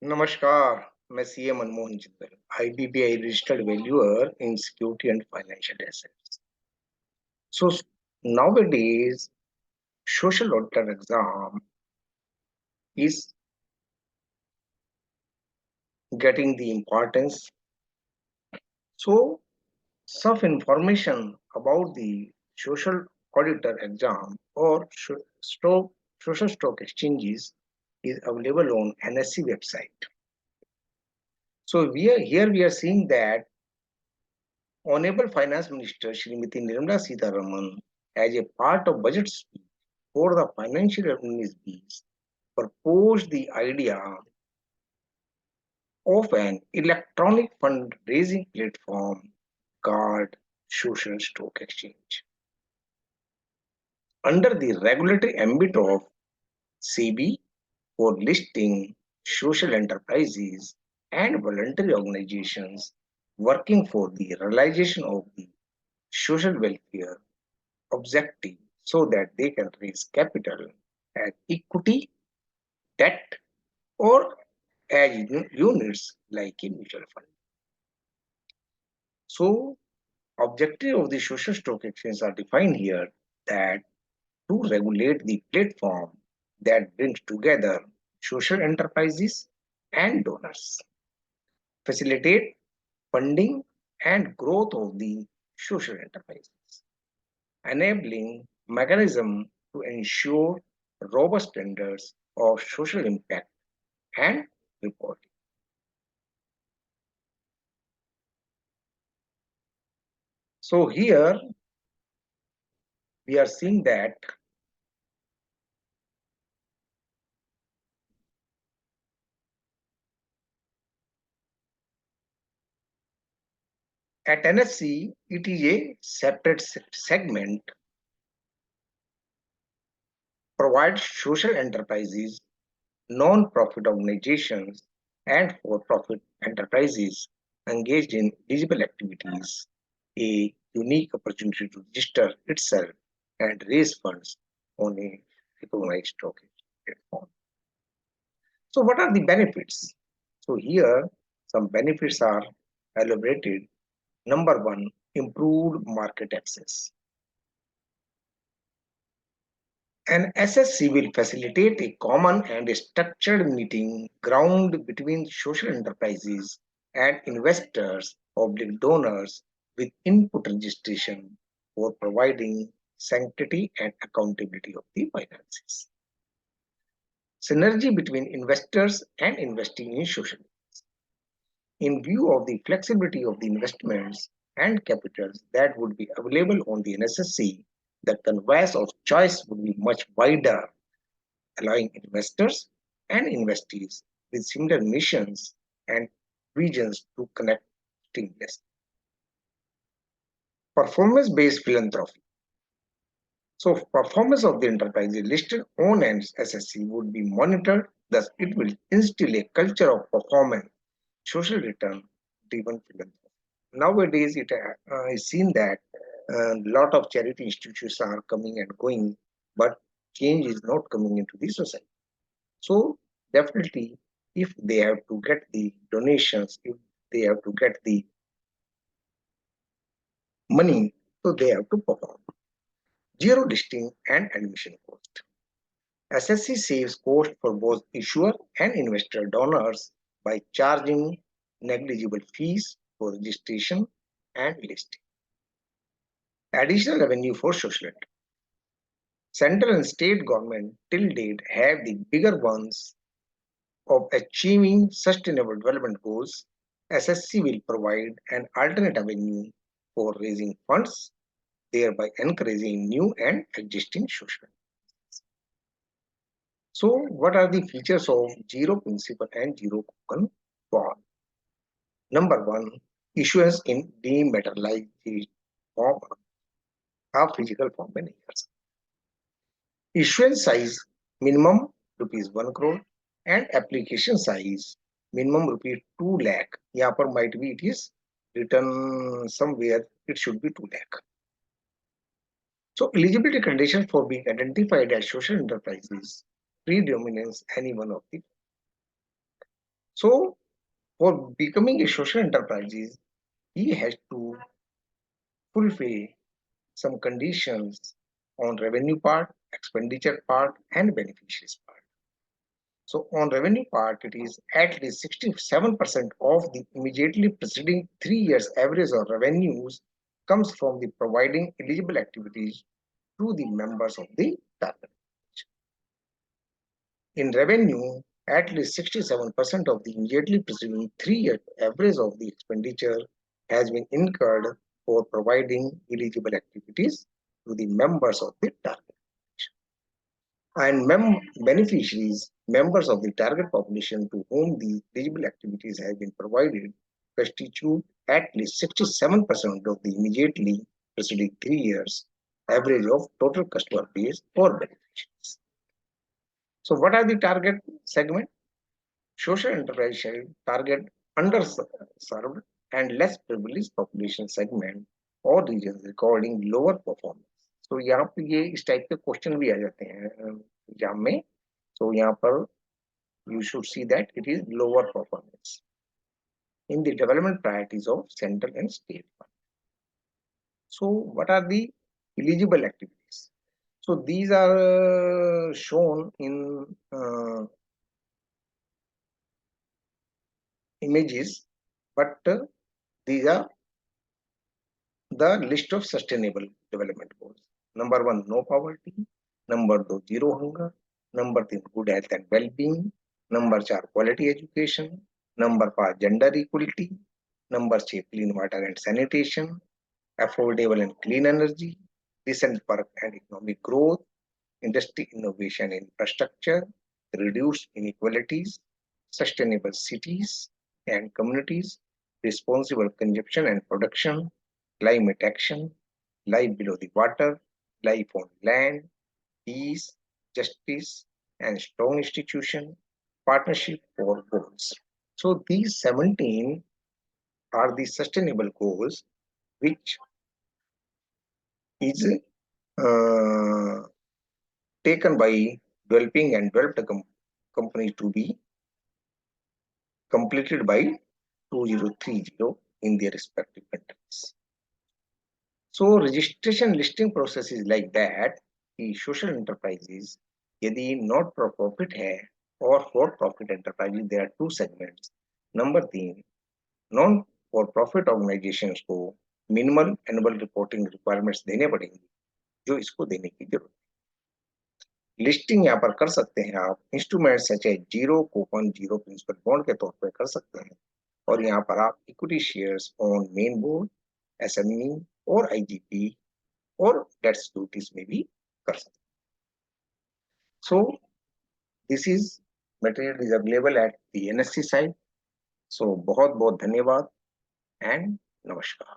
नमस्कार, मैं CA Manmohan Jindal, IBPI registered valuer in security and financial assets. So nowadays, social auditor exam is getting the importance. So some information about the social auditor exam or social stock exchanges is available on NSE website. So we are seeing that Hon'ble Finance Minister Smt Nirmala Sitharaman, as a part of budget speech for the financial administration, proposed the idea of an electronic fundraising platform called Social Stock Exchange. Under the regulatory ambit of SEBI for listing social enterprises and voluntary organizations working for the realization of the social welfare objective so that they can raise capital as equity, debt, or as units like a mutual fund. So, objective of the social stock exchanges are defined here that to regulate the platform that brings together social enterprises and donors, facilitate funding and growth of the social enterprises, enabling mechanism to ensure robust standards of social impact and reporting. So here we are seeing that at NSC it is a separate segment provides social enterprises, non-profit organizations, and for-profit enterprises engaged in eligible activities a unique opportunity to register itself and raise funds on a recognized stock platform. So what are the benefits? So here some benefits are elaborated. Number one, improved market access. An SSC will facilitate a common and structured meeting ground between social enterprises and investors, public donors with input registration for providing sanctity and accountability of the finances. Synergy between investors and investing in social. In view of the flexibility of the investments and capitals that would be available on the NSSC, the canvas of choice would be much wider, allowing investors and investees with similar missions and visions to connect seamlessly. Performance-based philanthropy. So performance of the enterprise listed on an SSC would be monitored, thus it will instill a culture of performance, social return driven philanthropy. Nowadays, it is seen that a lot of charity institutions are coming and going, but change is not coming into the society. So definitely, if they have to get the donations, if they have to get the money, so they have to perform. Zero listing and admission cost. SSC saves cost for both issuer and investor donors by charging negligible fees for registration and listing. Additional revenue for social enterprise. Central and state government till date have the bigger ones of achieving sustainable development goals. SSC will provide an alternate avenue for raising funds, thereby encouraging new and existing social. So, what are the features of zero principal and zero token bond? Number one, issuance in dematerialized form, a physical form में नहीं कर सकते. Issuance size minimum rupees 1 crore and application size minimum rupees 2 lakh. यहाँ पर might be it is written somewhere it should be 2 lakh. So eligibility conditions for being identified as social enterprises predominates any one of the. So for becoming a social enterprise, he has to fulfill some conditions on revenue part, expenditure part, and beneficiaries part. So on revenue part, it is at least 67% of the immediately preceding 3 years average of revenues comes from the providing eligible activities to the members of the target. In revenue, at least 67% of the immediately preceding 3 year average of the expenditure has been incurred for providing eligible activities to the members of the target. And beneficiaries, members of the target population to whom the eligible activities have been provided, constitute at least 67% of the immediately preceding 3 years average of total customer base for beneficiaries. So what are the target segment? Social enterprise shall target underserved and less privileged population segment or regions recording lower performance. So यहाँ पे ये इस type के question भी आ जाते हैं exam में. So यहाँ पर you should see that it is lower performance in the development priorities of central and state. So what are the eligible activities? So these are shown in images, but these are the list of sustainable development goals. Number 1, no poverty. Number 2, zero hunger. Number 3, good health and well-being. Number 4, quality education. Number 5, gender equality. Number 6, clean water and sanitation. Affordable and clean energy. Decent work and economic growth. Industry innovation and infrastructure. Reduce inequalities. Sustainable cities and communities. Responsible consumption and production. Climate action, life below the water, life on land, peace, justice, and strong institution, partnership for goals. So these 17 are the sustainable goals which is taken by developing and developed companies to be completed by 2030 in their respective countries. So registration listing process is like that. The social enterprises, यदि not for profit है और for profit enterprises, there are two segments. Number 3, non for profit organizations को minimal annual reporting requirements देने पड़ेंगे, जो इसको देने की जरूरत है. लिस्टिंग यहाँ पर कर सकते हैं आप इंस्ट्रूमेंट सच है zero coupon zero principal bond के तौर पर कर सकते हैं, और यहाँ पर आप equity shares on main board, SME और आईजीपी और डेट सिक्योरिटीज में भी कर सकते हैं. So this is material is available at the NSC site. So बहुत बहुत धन्यवाद एंड नमस्कार.